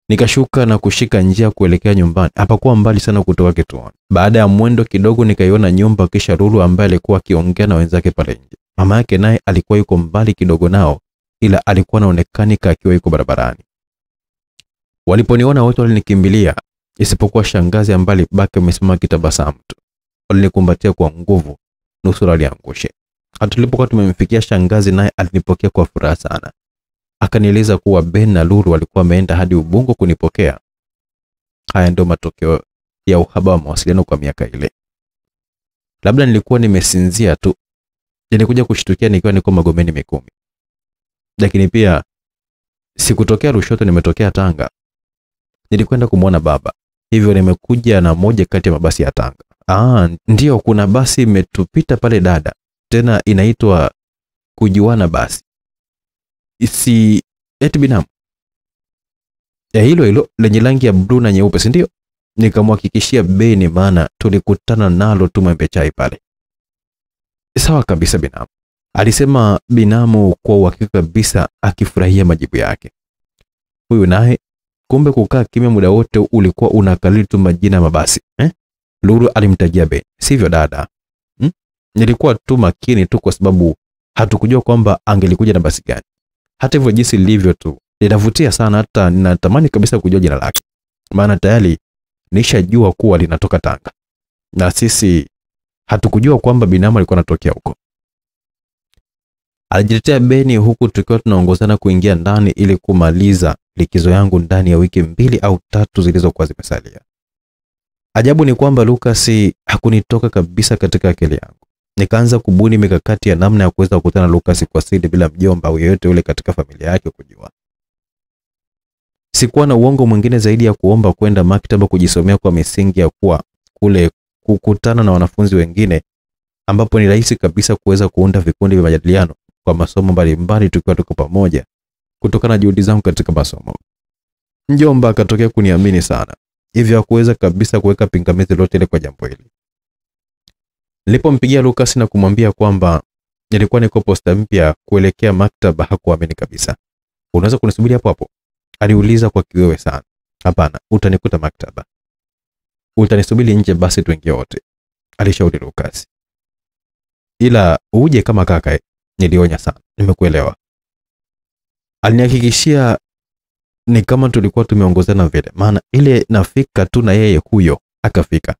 Nikashuka na kushika njia kuelekea nyumbani. Hapakuwa mbali sana kutoka kituoni. Baada ya mwendo kidogo nikaiona nyumba, kisha Lulu ambaye alikuwa akiongea na wenzake pale nje. Mama yake naye alikuwa yuko mbali kidogo nao, ila alikuwa anaonekana akiwa yuko barabarani. Waliponiona wote walinikimbilia, isipokuwa shangazi ambaye alibaki amesimama kitabasamu tu. Walinikumbatia kwa nguvu, nusura aliangushe. Hata tulipokuwa tumemfikia shangazi, naye alinipokea kwa furaha sana. Akanieleza kuwa Ben na Lulu walikuwa wameenda hadi Ubungo kunipokea. Haya ndio matokeo ya uhaba wa mawasiliano kwa miaka ile. Labda nilikuwa nimesinzia tu. Nilikuja kushtukia nikiwa niko Magomeni Mikumi. Lakini pia sikutokea Lushoto, nimetokea Tanga. Nilikwenda kumuona baba. Hivyo nimekuja na moja kati ya mabasi ya Tanga. Ndio kuna basi imetupita pale dada. Tena inaitwa Kujuana basi. Isi eti binamu. Ya hilo lenye rangi ya blue na nyeupe, si ndio? Nikamhakikishia Beni, maana tulikutana nalo tu Mwembe Chai pale. Sawa kabisa binamu, alisema binamu kwa uhakika kabisa, akifurahia majibu yake. Huyu naye kumbe kukaa kimya muda wote ulikuwa unakalili tu majina mabasi. Lulu alimtajia Beni. Sivyo dada? Nilikuwa tu makini tu kwa sababu hatukujua kwamba angelikuja na basi gani. Hata hivyo jinsi lilivyo tu linavutia sana, hata ninatamani kabisa kujua jina lake. Maana tayari nishajua kuwa linatoka Tanga. Na sisi hatukujua kwamba binamu alikuwa anatokea huko. Alijitetea Beni, huku tukiwa tunaongozana kuingia ndani ili kumaliza likizo yangu ndani ya wiki 2 au 3 zilizokuwa zimesalia. Ajabu ni kwamba Lucas hakunitoka kabisa katika akili yangu. Nikaanza kubuni mikakati ya namna ya kuweza kukutana na Lucas kwa siri bila mjomba au yeyote yule katika familia yake kujua. Sikuwa na uongo mwingine zaidi ya kuomba kwenda maktaba kujisomea kwa misingi ya kuwa kule kukutana na wanafunzi wengine, ambapo ni rahisi kabisa kuweza kuunda vikundi vya majadiliano kwa masomo mbalimbali tukiwa tuko pamoja kutokana na juhudi zangu katika masomo. Mjomba akatokea kuniamini sana, hivyo hakuweza kabisa kuweka pingamizi lolote ile kwa jambo hili. Nilipompigia Lucas na kumwambia kwamba nilikuwa niko posta mpya kuelekea maktaba, hakuamini kabisa. Unaweza kunisubiri hapo hapo? Aliuliza kwa kiwewe sana. Hapana, utanikuta maktaba. Utanisubiri nje basi tuingie wote, alishauri Lucas. Ila uje kama kaka, nilionya sana. Nimekuelewa. Alinihakikishia ni kama tulikuwa tumeongozana vile, maana ile nafika tu na yeye huyo akafika.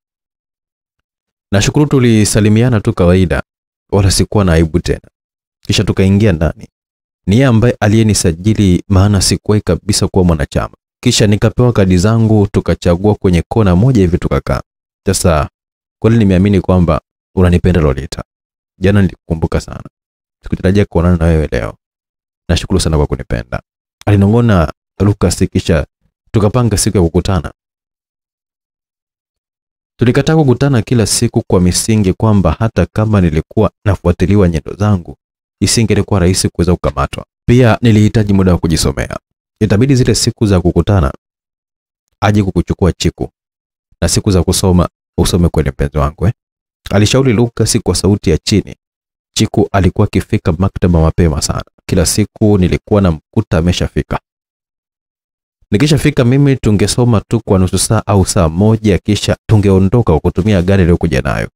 Nashukuru tulisalimiana tu kawaida, wala sikuwa na aibu tena. Kisha tukaingia ndani. Ni yeye ambaye aliyenisajili, maana sikuwahi kabisa kuwa mwanachama. Kisha nikapewa kadi zangu, tukachagua kwenye kona moja hivi tukakaa. Sasa kweli nimeamini kwamba unanipenda Lolita. Jana nilikukumbuka sana. Sikutarajia kuonana na wewe leo. Nashukuru sana kwa kunipenda, alinong'ona Lucas. Kisha tukapanga siku ya kukutana. Tulikataa kukutana kila siku kwa misingi kwamba hata kama nilikuwa nafuatiliwa nyendo zangu, isingelikuwa rahisi kuweza kukamatwa. Pia nilihitaji muda wa kujisomea. Itabidi zile siku za kukutana aje kukuchukua Chiku, na siku za kusoma usome kwenye mpenzi wangu. Alishauri Lucas kwa sauti ya chini. Chiku alikuwa akifika maktaba mapema sana. Kila siku nilikuwa namkuta ameshafika. Nikishafika mimi tungesoma tu kwa nusu saa au saa moja, kisha tungeondoka kwa kutumia gari lililokuja nayo.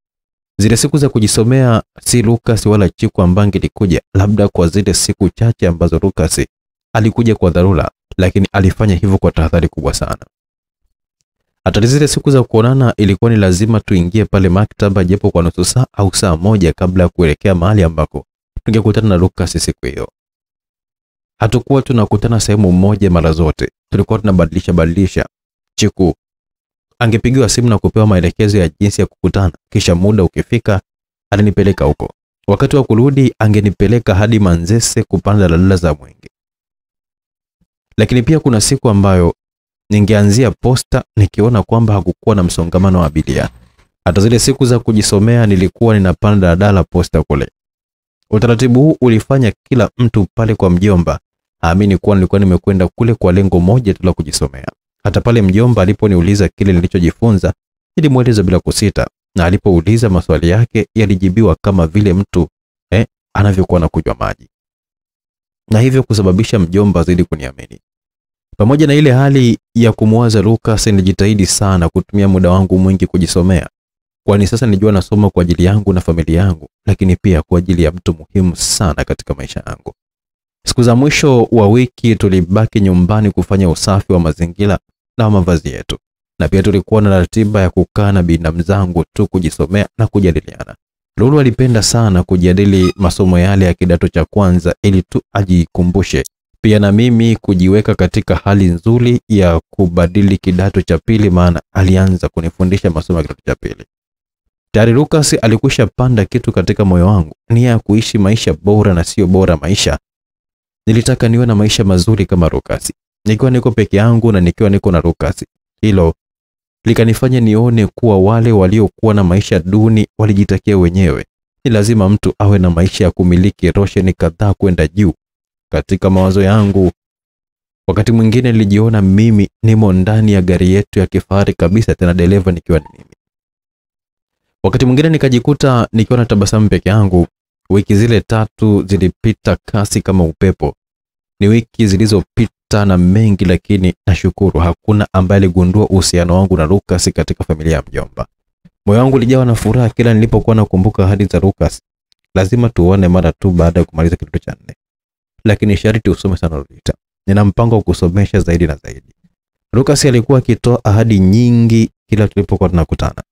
Zile siku za kujisomea si Lucas wala Chiku ambangi likuja, labda kwa zile siku chache ambazo Lucas alikuja kwa dharura, lakini alifanya hivyo kwa tahadhari kubwa sana. Hata zile siku za kuonana ilikuwa ni lazima tuingie pale maktaba japo kwa nusu saa au saa moja kabla ya kuelekea mahali ambako tungekutana na Lucas siku hiyo. Hatukuwa tunakutana sehemu moja mara zote. Tulikuwa tunabadilisha. Chiku angepigiwa simu na kupewa maelekezo ya jinsi ya kukutana, kisha muda ukifika alinipeleka huko. Wakati wa kurudi angenipeleka hadi Manzese kupanda daladala za Mwenge. Lakini pia kuna siku ambayo ningeanzia posta nikiona kwamba hakukuwa na msongamano wa abiria. Hata zile siku za kujisomea nilikuwa ninapanda daladala posta kule. Utaratibu huu ulifanya kila mtu pale kwa mjomba aamini kuwa nilikuwa nimekwenda kule kwa lengo moja tu la kujisomea. Hata pale mjomba aliponiuliza kile nilichojifunza, nilimweleza bila kusita, na alipouliza maswali yake yalijibiwa kama vile mtu anavyokuwa anakunywa maji. Na hivyo kusababisha mjomba zidi kuniamini. Pamoja na ile hali ya kumwaza Lucas, nilijitahidi sana kutumia muda wangu mwingi kujisomea. Kwani sasa nilijua nasoma kwa ajili yangu na familia yangu, lakini pia kwa ajili ya mtu muhimu sana katika maisha yangu. Siku za mwisho wa wiki tulibaki nyumbani kufanya usafi wa mazingira na mavazi yetu. Na pia tulikuwa na ratiba ya kukaa na binamu zangu tu kujisomea na kujadiliana. Lulu alipenda sana kujadili masomo yale ya kidato cha kwanza ili tu ajikumbushe. Pia na mimi kujiweka katika hali nzuri ya kubadili kidato cha pili, maana alianza kunifundisha masomo ya kidato cha pili. Tayari Lucas alikwisha panda kitu katika moyo wangu, nia ya kuishi maisha bora na sio bora maisha. Nilitaka niwe na maisha mazuri kama Lucas, nikiwa niko peke yangu na nikiwa niko na Lucas. Hilo likanifanya nione kuwa wale waliokuwa na maisha duni walijitakia wenyewe. Ni lazima mtu awe na maisha ya kumiliki rosheni kadhaa kwenda juu. Katika mawazo yangu, wakati mwingine nilijiona mimi nimo ndani ya gari yetu ya kifahari kabisa, tena dereva nikiwa ni mimi. Wakati mwingine nikajikuta nikiwa na tabasamu peke yangu. Wiki zile 3 zilipita kasi kama upepo. Ni wiki zilizopita na mengi, lakini nashukuru hakuna ambaye aligundua uhusiano wangu na Lucas katika familia ya mjomba. Moyo wangu ulijawa na furaha kila nilipokuwa nakumbuka ahadi za Lucas. Lazima tuone mara tu baada ya kumaliza kidato cha 4. Lakini sharti usome sana Lolita. Nina mpango wa kusomesha zaidi na zaidi. Lucas alikuwa akitoa ahadi nyingi kila tulipokuwa tunakutana,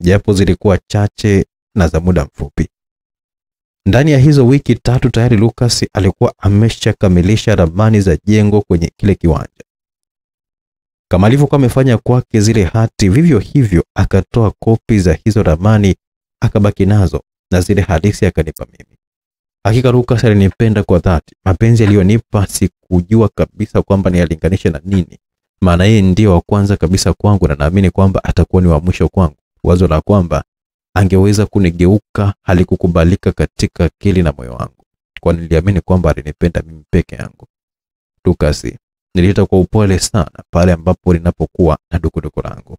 japo zilikuwa chache na za muda mfupi. Ndani ya hizo wiki 3 tayari Lucas alikuwa ameshakamilisha ramani za jengo kwenye kile kiwanja. Kama alivyokuwa amefanya kwake zile hati, vivyo hivyo akatoa kopi za hizo ramani akabaki nazo, na zile halisi akanipa mimi. Hakika Lucas alinipenda kwa dhati. Mapenzi aliyonipa sikujua kabisa kwamba niyalinganishe na nini, maana yeye ndiye wa kwanza kabisa kwangu na naamini kwamba atakuwa ni wa mwisho kwangu. Wazo la kwamba angeweza kunigeuka halikukubalika katika akili na moyo wangu, kwa niliamini kwamba alinipenda mimi peke yangu. Lucas niliita kwa upole sana pale ambapo ninapokuwa na dukuduku langu.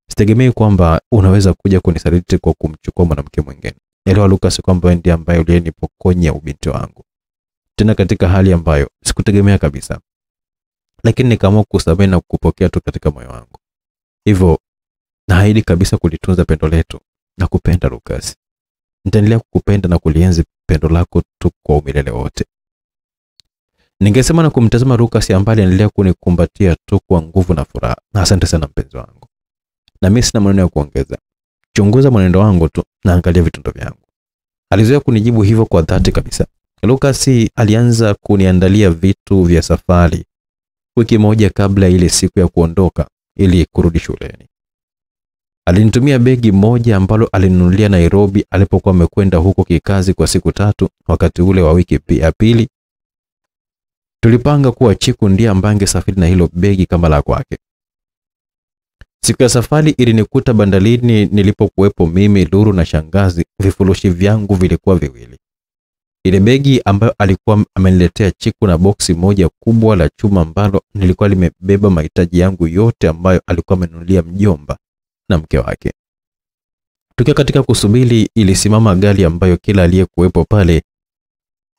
Sitegemei kwamba unaweza kuja kunisaliti kwa kumchukua mwanamke mwingine. Elewa Lucas kwamba wewe ndiye ambaye uliyenipokonya ubinti wangu, tena katika hali ambayo sikutegemea kabisa. Lakini nikaamua kusamehe na kukupokea tu katika moyo wangu. Hivyo naahidi kabisa kulitunza pendo letu na kupenda Lucas. Nitaendelea kukupenda na kulienzi pendo lako tu kwa umilele wote. Ningesema na kumtazama Lucas ambaye anaendelea kunikumbatia tu kwa nguvu na furaha. Asante sana mpenzi wangu. Na mimi sina maneno ya kuongeza. Chunguza mwenendo wangu tu na angalia vitendo vyangu. Alizoea kunijibu hivyo kwa dhati kabisa. Lucas alianza kuniandalia vitu vya safari wiki moja kabla ile siku ya kuondoka ili kurudi shuleni. Alinitumia begi moja ambalo alinunulia Nairobi alipokuwa amekwenda huko kikazi kwa siku 3. Wakati ule wa wiki ya pili tulipanga kuwa Chiku ndiye ambaye angesafiri na hilo begi kama la kwake. Siku ya safari ilinikuta bandarini nilipokuwepo mimi, Lulu na shangazi. Vifurushi vyangu vilikuwa 2. Ile begi ambayo alikuwa ameniletea Chiku na boksi moja kubwa la chuma ambalo nilikuwa limebeba mahitaji yangu yote ambayo alikuwa amenunulia mjomba na mke wake. Tukiwa katika kusubiri, ilisimama gari ambayo kila aliyekuwepo pale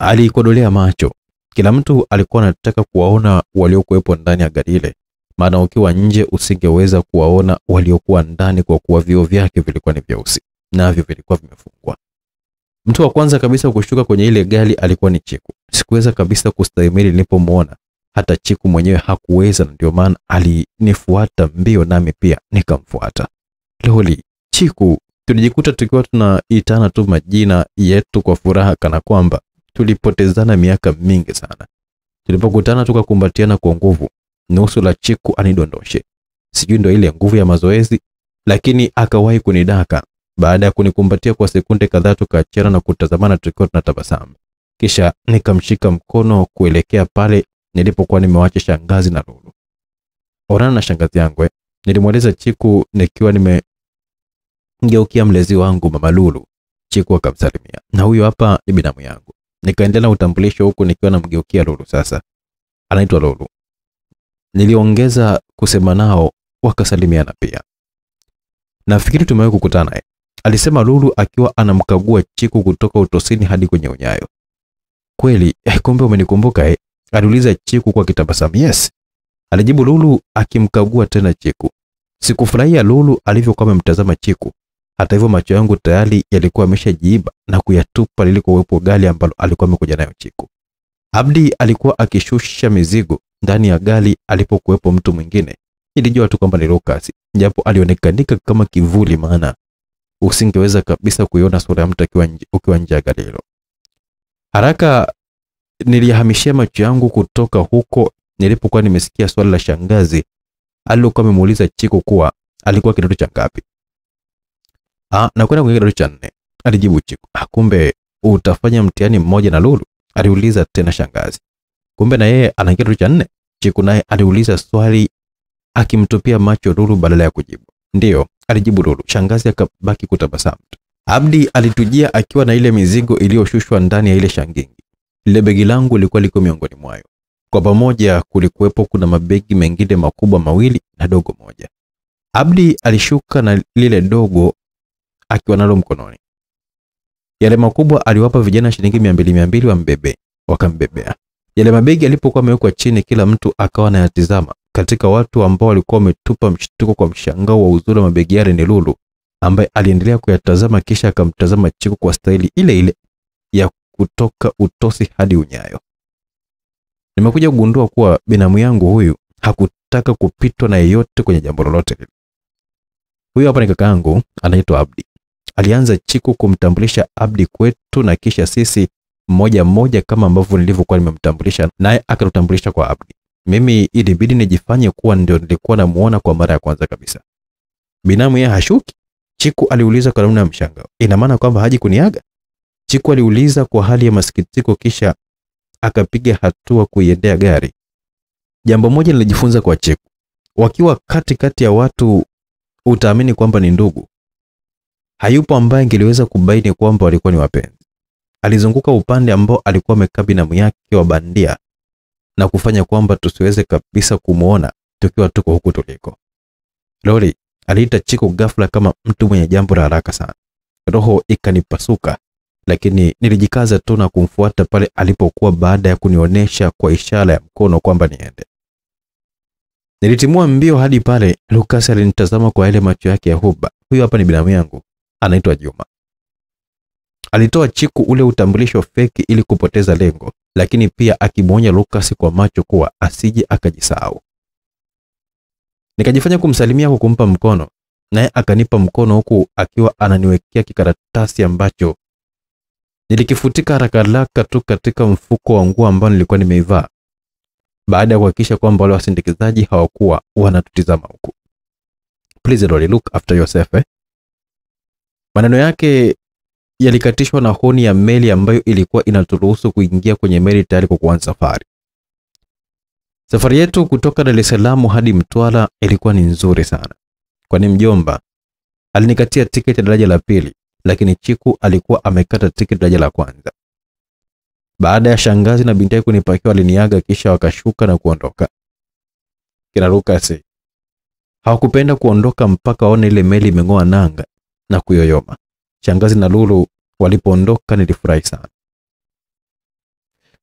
alikodolea macho. Kila mtu alikuwa anataka kuwaona waliokuwepo ndani ya gari ile, maana ukiwa nje usingeweza kuwaona waliokuwa ndani kwa kuwa vioo vyake vilikuwa ni vyeusi navyo vilikuwa vimefungwa. Mtu wa kwanza kabisa kushuka kwenye ile gari alikuwa ni Chiku. Sikuweza kabisa kustahimili nilipomuona. Hata Chiku mwenyewe hakuweza, ndio maana alinifuata mbio nami pia nikamfuata. Loli, Chiku, tulijikuta tukiwa tunaitana tu majina yetu kwa furaha kana kwamba tulipotezana miaka mingi sana. Tulipokutana tukakumbatiana kwa nguvu. Nusu la Chiku anidondoshe. Sijui ndio ile nguvu ya mazoezi, lakini akawahi kunidaka. Baada ya kunikumbatia kwa sekunde kadhaa tukaachana na kutazamana tukiwa tunatabasamu. Kisha nikamshika mkono kuelekea pale nilipokuwa nimewacha shangazi na Lulu. Orana na shangazi yangu, nilimweleza Chiku nikiwa nimegeukia mlezi wangu mama Lulu. Chiku akamsalimia. Na huyo hapa ni binamu yangu. Nikaendelea na utambulisho huku nikiwa namgeukia Lulu sasa. Anaitwa Lulu. Niliongeza kusema nao wakasalimiana pia. Nafikiri tumewahi kukutana. Alisema Lulu akiwa anamkagua Chiku kutoka utosini hadi kwenye unyayo. Kweli, kumbe umenikumbuka. Aliuliza Chiku kwa kitabasamu. Yes. alijibu Lulu akimkagua tena Chiku. Sikufurahia Lulu alivyokuwa amemtazama Chiku. Hata hivyo macho yangu tayari yalikuwa yameshajiiba na kuyatupa lilikowepo gari ambalo alikuwa amekuja nayo Chiku. Abdi alikuwa akishusha mizigo ndani ya gari alipokuwepo mtu mwingine. Nilijua tu kwamba ni Lucas, japo alionekanika kama kivuli, maana usingeweza kabisa kuiona sura ya mtu ukiwa nje ya gari hilo. Haraka nilihamishia macho yangu kutoka huko nilipokuwa nimesikia swali la shangazi alilokuwa amemuuliza Chiku kuwa alikuwa kidato cha ngapi. Na kwenda kwenye kidato cha 4, alijibu Chiku. Kumbe utafanya mtihani mmoja na Lulu? Aliuliza tena shangazi. Kumbe na yeye ana kidato cha 4? Chiku naye aliuliza swali akimtupia macho Lulu badala ya kujibu. Ndiyo, alijibu Lulu. Shangazi akabaki kutabasamu. Abdi alitujia akiwa na ile mizigo iliyoshushwa ndani ya ile shangingi. Ile begi langu lilikuwa liko miongoni mwayo. Kwa pamoja kulikuwepo kuna mabegi mengine makubwa mawili na dogo moja. Abdi alishuka na lile dogo akiwa nalo mkononi. Yale makubwa aliwapa vijana shilingi 200 wambebe, wakambebea. Yale mabegi yalipokuwa yamewekwa chini, kila mtu akawa anayatazama. Katika watu ambao walikuwa wametupa mshtuko kwa mshangao wa uzuri wa mabegi yale ni Lulu, ambaye aliendelea kuyatazama kisha akamtazama Chiku kwa staili ile ile ya kutoka utosi hadi unyayo. Nimekuja kugundua kuwa binamu yangu huyu hakutaka kupitwa na yeyote kwenye jambo lolote lile. Huyu hapa ni kakaangu, anaitwa Abdi. Alianza Chiku kumtambulisha Abdi kwetu na kisha sisi mmoja mmoja kama ambavyo nilivyokuwa nimemtambulisha, naye akatutambulisha kwa Abdi. Mimi ilibidi nijifanye kuwa ndio nilikuwa namuona kwa mara ya kwanza kabisa. Binamu yeye hashuki? Chiku aliuliza kwa namna ya mshangao. Ina maana kwamba haji kuniaga? Chiku aliuliza kwa hali ya masikitiko kisha akapiga hatua kuiendea gari. Jambo moja nilijifunza kwa Chiku. Wakiwa katikati ya watu utaamini kwamba ni ndugu. Hayupo ambaye angeliweza kubaini kwamba walikuwa ni wapenzi. Alizunguka upande ambao alikuwa amekaa binamu yake wa bandia na kufanya kwamba tusiweze kabisa kumuona tukiwa tuko huku tuliko. Lori aliita Chiku ghafla kama mtu mwenye jambo la haraka sana. Roho ikanipasuka, lakini nilijikaza tu na kumfuata pale alipokuwa baada ya kunionyesha kwa ishara ya mkono kwamba niende. Nilitimua mbio hadi pale. Lucas alinitazama kwa ile macho yake ya huba. Huyu hapa ni binamu yangu, anaitwa Juma. Alitoa Chiku ule utambulisho feki ili kupoteza lengo, lakini pia akimuonya Lucas kwa macho kuwa asije akajisahau. Nikajifanya kumsalimia kwa kumpa mkono, naye akanipa mkono huku akiwa ananiwekea kikaratasi ambacho nilikifutika haraka tu katika mfuko wa nguo ambao nilikuwa nimeivaa, baada ya kuhakikisha kwamba wale wasindikizaji hawakuwa wanatutizama huku. Please Lori, look after yourself. Maneno yake yalikatishwa na honi ya meli ambayo ilikuwa inaturuhusu kuingia kwenye meli tayari kwa kuanza safari. Safari yetu kutoka Dar es Salaam hadi Mtwara ilikuwa ni nzuri sana, kwani mjomba alinikatia tiketi ya daraja la pili, lakini Chiku alikuwa amekata tiketi daraja la kwanza. Baada ya shangazi na binti yake kunipakia, waliniaga kisha wakashuka na kuondoka. Kina Lucas hawakupenda kuondoka mpaka waone ile meli imeng'oa nanga na kuyoyoma. Shangazi na Lulu walipoondoka nilifurahi sana.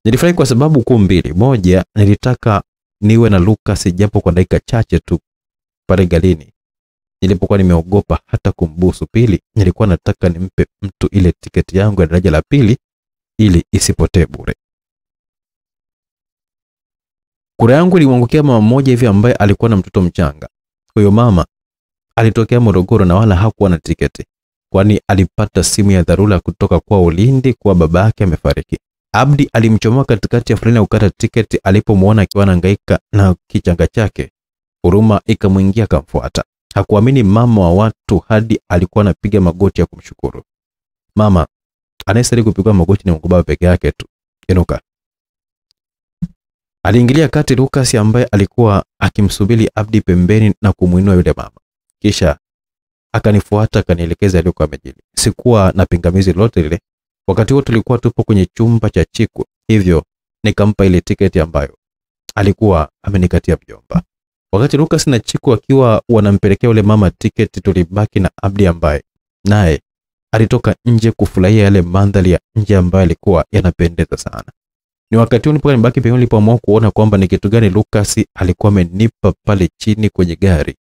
Nilifurahi kwa sababu kuu mbili. Moja, nilitaka niwe na Lucas japo kwa dakika chache tu pale galini nilipokuwa nimeogopa hata kumbusu. Pili, nilikuwa nataka nimpe mtu ile tiketi yangu ya daraja la pili ili isipotee bure. Kura yangu ilimwangukia mama mmoja hivi ambaye alikuwa na mtoto mchanga. Huyo mama alitokea Morogoro na wala hakuwa na tiketi, kwani alipata simu ya dharura kutoka kwa Ulindi kwa baba yake amefariki. Abdi alimchomoa katikati ya foleni ya kukata tiketi alipomuona akiwa anahangaika na kichanga chake. Huruma ikamwingia akamfuata. Hakuamini mama wa watu hadi alikuwa anapiga magoti ya kumshukuru. Mama, anayestahili kupiga magoti ni Mungu Baba peke yake tu. Inuka. Aliingilia kati Lucas ambaye alikuwa akimsubiri Abdi pembeni na kumuinua yule mama. Kisha akanifuata akanielekeza alikokuwa amejili. Sikuwa na pingamizi lolote lile. Wakati huo tulikuwa tupo kwenye chumba cha Chiku, hivyo nikampa ile tiketi ambayo alikuwa amenikatia mjomba. Wakati Lucas na Chiku akiwa wanampelekea yule mama tiketi, tulibaki na Abdi ambaye naye alitoka nje kufurahia yale mandhari ya nje ambayo alikuwa yanapendeza sana. Ni wakati huu nibaki pembeni nilipoamua kuona kwamba ni kitu gani Lucas alikuwa amenipa pale chini kwenye gari.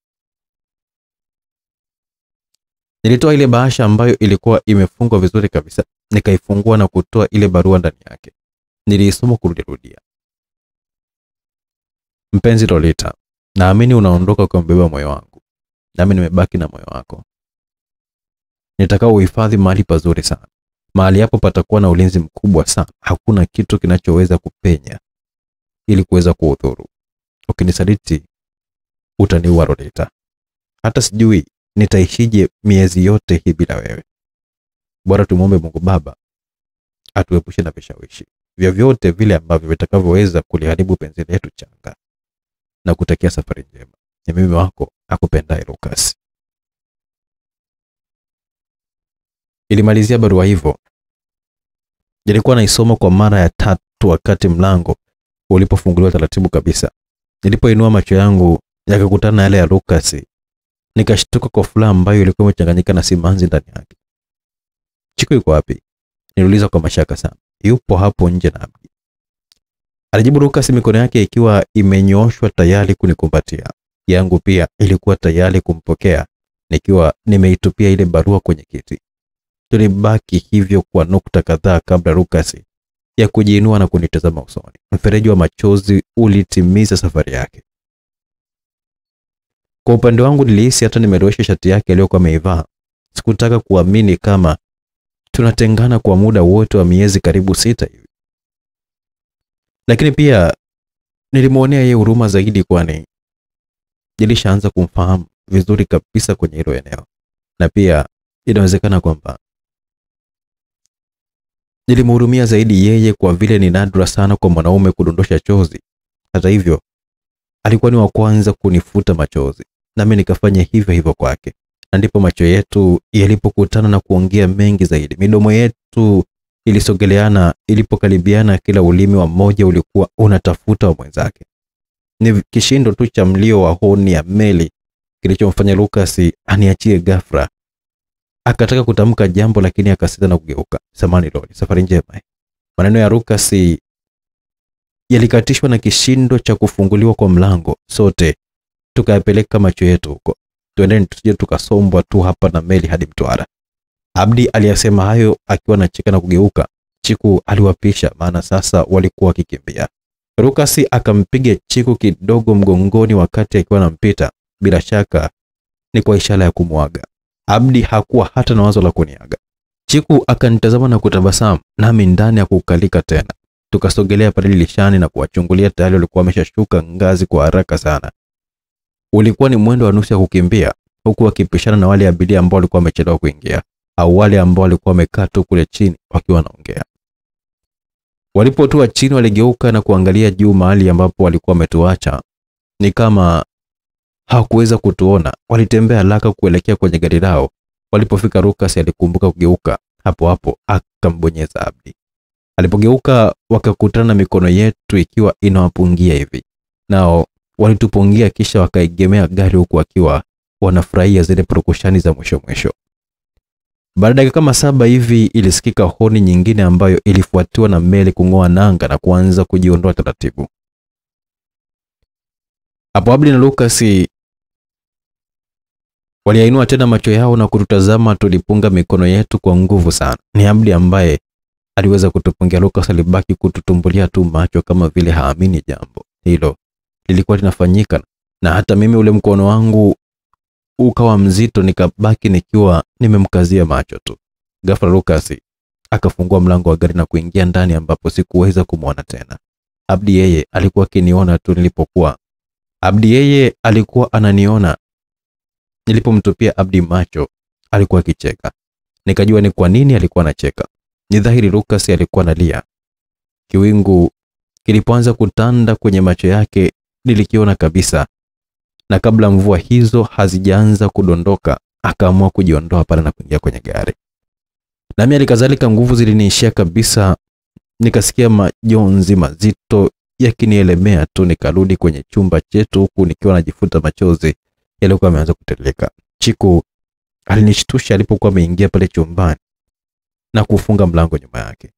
Nilitoa ile bahasha ambayo ilikuwa imefungwa vizuri kabisa. Nikaifungua na kutoa ile barua ndani yake. Niliisoma kurudia. Mpenzi Lolita, naamini unaondoka kwa mbeba moyo wangu. Nami nimebaki na moyo wako. Nitakao uhifadhi mahali pazuri sana. Mahali hapo patakuwa na ulinzi mkubwa sana. Hakuna kitu kinachoweza kupenya ili kuweza kuudhuru. Ukinisaliti utaniua Lolita. Hata sijui nitaishije miezi yote hii bila wewe. Bora tumuombe Mungu Baba atuepushe na vishawishi vyovyote vile ambavyo vitakavyoweza kuliharibu penzi letu changa. Na kutakia safari njema. Ni mimi wako akupendaye Lucas. Ilimalizia barua hivyo. Nilikuwa naisoma kwa mara ya 3 wakati mlango ulipofunguliwa taratibu kabisa. Nilipoinua macho yangu yakakutana na yale ya Lucas. Nikashtuka kwa furaha ambayo ilikuwa imechanganyika na simanzi ndani yake. Chiku yuko wapi? Niliuliza kwa mashaka sana. Yupo hapo nje na Abdi. Alijibu Lucas, mikono yake ikiwa imenyooshwa tayari kunikumbatia. Yangu pia ilikuwa tayari kumpokea nikiwa nimeitupia ile barua kwenye kiti. Tulibaki hivyo kwa nukta kadhaa kabla Lucas ya kujiinua na kunitazama usoni. Mfereji wa machozi ulitimiza safari yake. Kwa upande wangu nilihisi hata nimerowesha shati yake aliyokuwa ameivaa. Sikutaka kuamini kama tunatengana kwa muda wote wa miezi karibu 6 hivi. Lakini pia nilimuonea yeye huruma zaidi, kwani nilishaanza kumfahamu vizuri kabisa kwenye hilo eneo. Na pia inawezekana kwamba nilimhurumia zaidi yeye kwa vile ni nadra sana kwa mwanaume kudondosha chozi. Hata hivyo alikuwa ni wa kwanza kunifuta machozi, nami nikafanya hivyo hivyo kwake. Na ndipo macho yetu yalipokutana na kuongea mengi zaidi. Midomo yetu ilisogeleana, ilipokaribiana, kila ulimi wa mmoja ulikuwa unatafuta wa mwenzake. Ni kishindo tu cha mlio wa honi ya meli kilichomfanya Lucas aniachie ghafla. Akataka kutamka jambo lakini akasita na kugeuka. Samani Loli, safari njema. Maneno ya Lucas yalikatishwa na kishindo cha kufunguliwa kwa mlango. Sote tukayapeleka macho yetu huko. Tuendeni tusije tukasombwa tu hapa na meli hadi Mtwara. Abdi aliyasema hayo akiwa anacheka na kugeuka. Chiku aliwapisha, maana sasa walikuwa wakikimbia. Lucas akampiga Chiku kidogo mgongoni wakati akiwa anampita. Bila shaka ni kwa ishara ya kumwaga. Abdi hakuwa hata na wazo la kuniaga. Chiku akanitazama na kutabasamu, nami ndani ya kukalika tena. Tukasogelea pale dirishani na kuwachungulia. Tayari walikuwa wameshashuka ngazi kwa haraka sana. Ulikuwa ni mwendo wa nusu ya kukimbia, huku wakipishana na wale abiria ambao walikuwa wamechelewa kuingia, au wale ambao walikuwa wamekaa tu kule chini wakiwa wanaongea. Walipotua chini waligeuka na kuangalia juu mahali ambapo walikuwa wametuacha. Ni kama hawakuweza kutuona. Walitembea haraka kuelekea kwenye gari lao. Walipofika Lucas alikumbuka kugeuka. Hapo hapo akambonyeza Abdi. Alipogeuka wakakutana na mikono yetu ikiwa inawapungia hivi. Nao walitupungia kisha wakaigemea gari huku wakiwa wanafurahia zile purukushani za mwisho. Baada ya kama 7 hivi ilisikika honi nyingine ambayo ilifuatiwa na meli kung'oa nanga na kuanza kujiondoa taratibu. Hapo Abdi na Lucas waliinua tena macho yao na kututazama. Tulipunga mikono yetu kwa nguvu sana. Ni Abdi ambaye aliweza kutupungia. Lucas alibaki kututumbulia tu macho kama vile haamini jambo hilo lilikuwa linafanyika, na hata mimi ule mkono wangu ukawa mzito, nikabaki nikiwa nimemkazia macho tu. Ghafla Lucas akafungua mlango wa gari na kuingia ndani ambapo sikuweza kumuona tena. Abdi yeye alikuwa akiniona tu nilipokuwa. Abdi yeye alikuwa ananiona. Nilipomtupia Abdi macho alikuwa akicheka. Nikajua ni kwa nini alikuwa anacheka. Ni dhahiri Lucas alikuwa analia. Kiwingu kilipoanza kutanda kwenye macho yake nilikiona kabisa. Na kabla mvua hizo hazijaanza kudondoka, akaamua kujiondoa pale na kuingia kwenye gari. Nami alikadhalika nguvu ziliniishia kabisa. Nikasikia majonzi mazito yakinielemea tu. Nikarudi kwenye chumba chetu huku nikiwa najifuta machozi yalikuwa yameanza kuteleka. Chiku alinishtusha alipokuwa ameingia pale chumbani na kufunga mlango nyuma yake.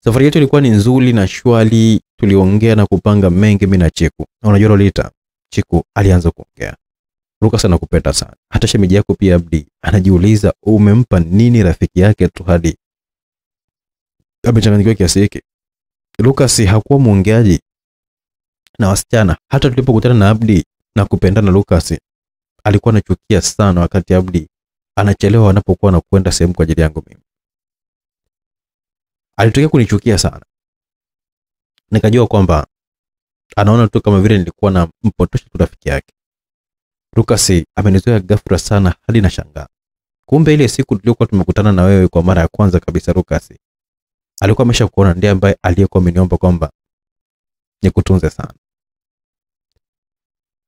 Safari yetu ilikuwa ni nzuri na shwari, tuliongea na kupanga mengi mimi na Chiku. Unajua Lolita, Chiku alianza kuongea. Lucas anakupenda sana. Hata shemeji yako pia Abdi anajiuliza umempa nini rafiki yake tu hadi amechanganyikiwa kiasi hiki. Lucas hakuwa muongeaji na wasichana. Hata tulipokutana na Abdi na kupendana, Lucas alikuwa anachukia sana wakati Abdi anachelewa anapokuwa anakwenda sehemu kwa ajili yangu mimi. Alitokea kunichukia sana. Nikajua kwamba anaona tu kama vile nilikuwa na mpotosha tu rafiki yake. Lucas amenizoea ghafla sana hadi nashangaa. Kumbe ile siku tuliyokuwa tumekutana na wewe kwa mara ya kwanza kabisa, Lucas alikuwa ameshakuona ndiye ambaye aliyekuwa ameniomba kwamba nikutunze sana.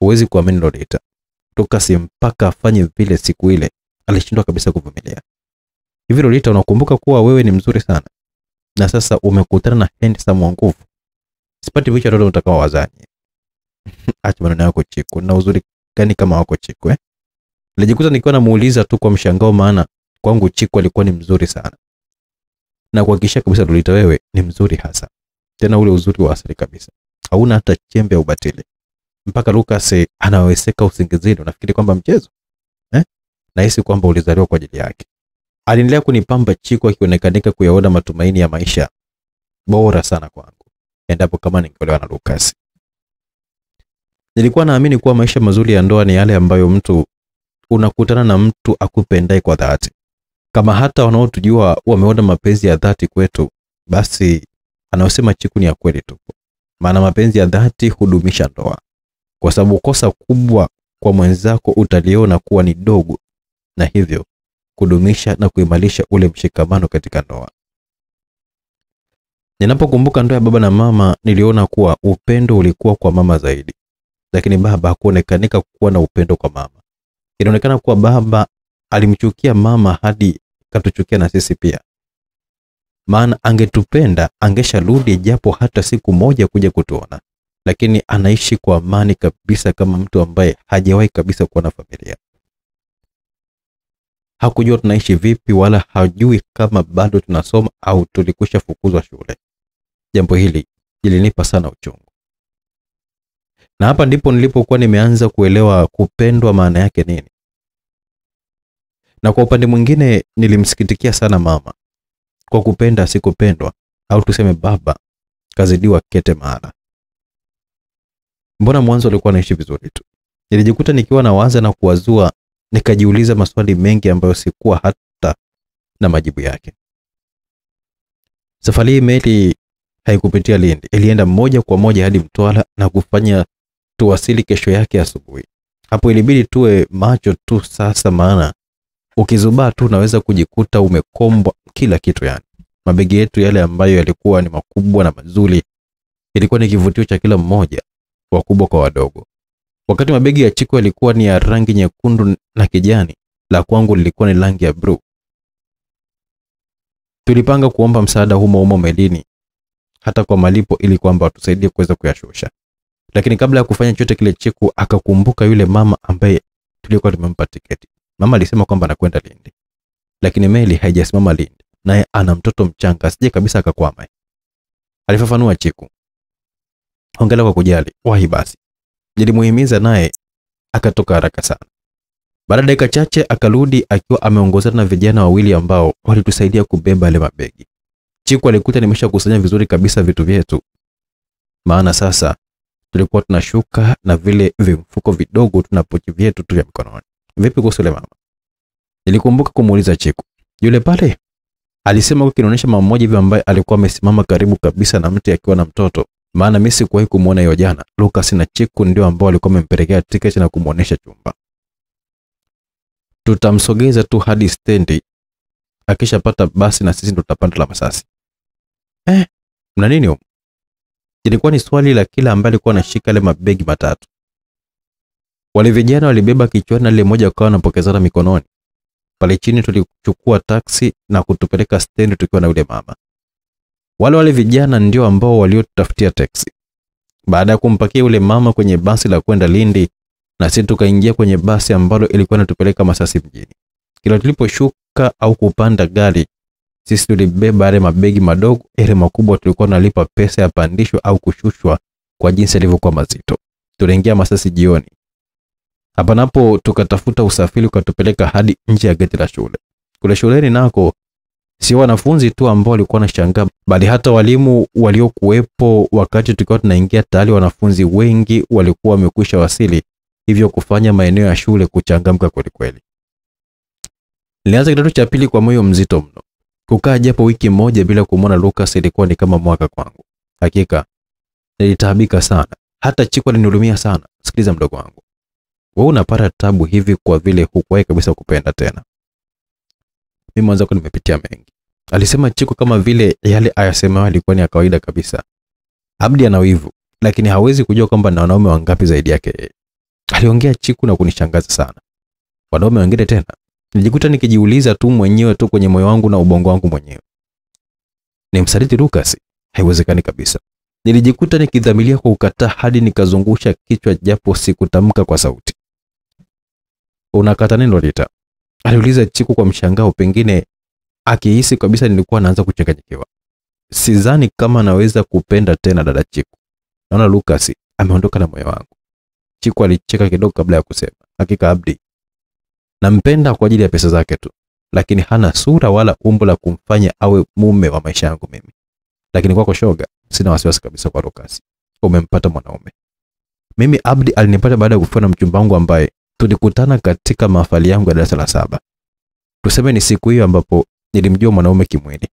Huwezi kuamini Lolita, Lucas mpaka afanye vile siku ile alishindwa kabisa kuvumilia. Hivi Lolita, unakumbuka kuwa wewe ni mzuri sana na sasa umekutana na handsome wa nguvu? Sipati vicha ndio utakao wazani. Acha maneno yako Chiku, na uzuri gani kama wako Chiku Nilijikuta nikiwa namuuliza tu kwa mshangao, maana kwangu Chiku alikuwa ni mzuri sana. Na kuhakikisha kabisa Lolita, wewe ni mzuri hasa. Tena ule uzuri wa asili kabisa. Hauna hata chembe ya ubatili. Mpaka Lucas anaweseka usingizini, unafikiri kwamba mchezo? Nahisi kwamba ulizaliwa kwa ajili yake. Aliendelea kunipamba Chiku akionekanika kuyaona matumaini ya maisha bora sana kwangu endapo kama ningeolewa na Lucas. Nilikuwa naamini kuwa maisha mazuri ya ndoa ni yale ambayo mtu unakutana na mtu akupendaye kwa dhati. Kama hata wanaotujua wameona mapenzi ya dhati kwetu, basi anaosema Chiku ni ya kweli tu. Maana mapenzi ya dhati hudumisha ndoa. Kwa sababu kosa kubwa kwa mwenzako utaliona kuwa ni dogo, na hivyo kudumisha na kuimarisha ule mshikamano katika ndoa. Ninapokumbuka ndoa ya baba na mama, niliona kuwa upendo ulikuwa kwa mama zaidi. Lakini baba hakuonekanika kuwa na upendo kwa mama. Inaonekana kuwa baba alimchukia mama hadi katuchukia na sisi pia. Maana angetupenda angesharudi japo hata siku moja kuja kutuona. Lakini anaishi kwa amani kabisa kama mtu ambaye hajawahi kabisa kuwa na familia. Hakujua tunaishi vipi wala hajui kama bado tunasoma au tulikwisha fukuzwa shule. Jambo hili lilinipa sana uchungu. Na hapa ndipo nilipokuwa nimeanza kuelewa kupendwa maana yake nini. Na kwa upande mwingine nilimsikitikia sana mama. Kwa kupenda sikupendwa, au tuseme baba kazidiwa kete mara. Mbona mwanzo alikuwa anaishi vizuri tu? Nilijikuta nikiwa nawaza na kuwazua, nikajiuliza maswali mengi ambayo sikuwa hata na majibu yake. Safari hii meli haikupitia Lindi, ilienda moja kwa moja hadi Mtwara na kufanya tuwasili kesho yake asubuhi. Hapo ilibidi tuwe macho tu sasa, maana ukizubaa tu unaweza kujikuta umekombwa kila kitu yani. Mabegi yetu yale ambayo yalikuwa ni makubwa na mazuri, ilikuwa ni kivutio cha kila mmoja, wakubwa kwa wadogo. Wakati mabegi ya Chiku yalikuwa ni ya rangi nyekundu na kijani, la kwangu lilikuwa ni rangi ya blue. Tulipanga kuomba msaada humo melini, hata kwa malipo, ili kwamba watusaidie kuweza kuyashusha. Lakini kabla ya kufanya chochote kile, Chiku akakumbuka yule mama ambaye tulikuwa tumempa tiketi. Mama alisema kwamba anakwenda Lindi. Lakini meli haijasimama Lindi, naye ana mtoto mchanga, sije kabisa akakwama. Alifafanua Chiku. Hongera kwa kujali, wahi basi. Nilimuhimiza naye akatoka haraka sana. Baada ya dakika chache akarudi akiwa ameongozana na vijana wawili ambao walitusaidia kubeba ile mabegi. Chiku alikuta nimeshakusanya vizuri kabisa vitu vyetu. Maana sasa tulikuwa tunashuka na vile vimfuko vidogo tunapochi vyetu tu vya mkononi. Vipi kuhusu yule mama? Nilikumbuka kumuuliza Chiku. Yule pale alisema kwa kinaonyesha mama mmoja hivi ambaye alikuwa amesimama karibu kabisa na mti akiwa na mtoto. Maana mimi sikuwahi kumuona hiyo jana. Lucas na Chiku ndio ambao walikuwa wamempelekea tiketi na kumuonesha chumba. Tutamsogeza tu hadi stendi, akishapata basi na sisi ndo tutapanda la Masasi. Mna nini huko? Ilikuwa ni swali la kila ambaye alikuwa anashika ile mabegi matatu. Wale vijana walibeba kichwani na ile moja akawa anapokezana mikononi. Pale chini tulichukua taksi na kutupeleka stendi tukiwa na yule mama. Wale vijana ndio ambao waliotutafutia taksi. Baada ya kumpakia yule mama kwenye basi la kwenda Lindi, na sisi tukaingia kwenye basi ambalo ilikuwa inatupeleka Masasi mjini. Kila tuliposhuka au kupanda gari, Sisi tulibeba yale mabegi madogo, yale makubwa tulikuwa tunalipa pesa ya pandishwa au kushushwa kwa jinsi yalivyokuwa mazito. Tuliingia Masasi jioni. Hapa napo tukatafuta usafiri ukatupeleka hadi nje ya geti la shule. Kule shuleni nako si wanafunzi tu ambao walikuwa wanashangaa, bali hata walimu waliokuwepo wakati tulikuwa tunaingia tayari wanafunzi wengi walikuwa wamekwisha wasili, hivyo kufanya maeneo ya shule kuchangamka kweli kweli. Nilianza kidato cha pili kwa moyo mzito mno. Kukaa japo wiki moja bila kumwona Lucas ilikuwa ni kama mwaka kwangu. Hakika nilitaabika sana. Hata Chiku alinihurumia sana. Sikiliza mdogo wangu, wewe unapata tabu hivi kwa vile hukuwahi kabisa kupenda tena. Mimi mwanzo nimepitia mengi, alisema Chiku, kama vile yale ayasema alikuwa ni ya kawaida kabisa. Abdi ana wivu, lakini hawezi kujua kwamba na wanaume wangapi zaidi yake yeye. Aliongea Chiku na kunishangaza sana. Wanaume wengine tena? Nilijikuta nikijiuliza tu mwenyewe tu kwenye moyo wangu na ubongo wangu mwenyewe. Nimsaliti Lucas? Haiwezekani kabisa. Nilijikuta nikidhamiria kwa kukataa hadi nikazungusha kichwa japo sikutamka kwa sauti. Unakata nini Lolita? Aliuliza Chiku kwa mshangao, pengine akihisi kabisa nilikuwa naanza kuchanganyikiwa. Sidhani kama naweza kupenda tena dada Chiku. Naona Lucas ameondoka na moyo wangu. Chiku alicheka kidogo kabla ya kusema, hakika Abdi nampenda kwa ajili ya pesa zake tu, lakini hana sura wala umbo la kumfanya awe mume wa maisha yangu mimi. Lakini kwako shoga, sina wasiwasi kabisa kwa Lucas. Umempata mwanaume. Mimi Abdi alinipata baada ya kufiwa na mchumba wangu ambaye tulikutana katika mahafali yangu ya darasa la 7. Tuseme ni siku hiyo ambapo nilimjua mwanaume kimwili.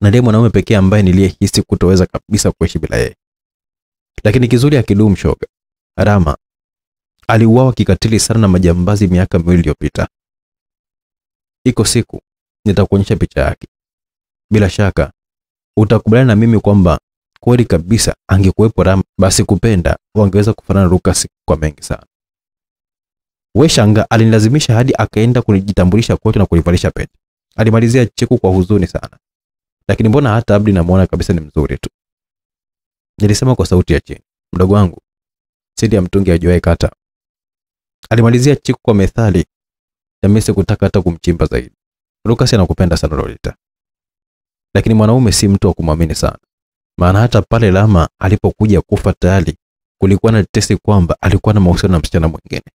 Na ndiye mwanaume pekee ambaye niliyehisi kutoweza kabisa kuishi bila yeye. Lakini kizuri akidumu shoga. Rama aliuawa kikatili sana na majambazi miaka 2 iliyopita. Iko siku nitakuonyesha picha yake. Bila shaka utakubaliana na mimi kwamba kweli kabisa angekuwepo Rama, basi kupenda wangeweza kufanana na Lucas kwa mengi sana. Weshanga alinilazimisha hadi akaenda kunijitambulisha kwetu na kunivalisha pete. Alimalizia Chiku kwa huzuni sana. Lakini mbona hata Abdi namuona kabisa ni mzuri tu. Nilisema kwa sauti ya chini, mdogo wangu, sidi ya mtungi ajuaye kata. Alimalizia Chiku kwa methali ya mimi sikutaka hata kumchimba zaidi. Lucas anakupenda sana Lolita. Lakini mwanaume si mtu wa kumwamini sana. Maana hata pale Rama alipokuja kufa tayari kulikuwa na tetesi kwamba alikuwa na mahusiano na msichana mwingine.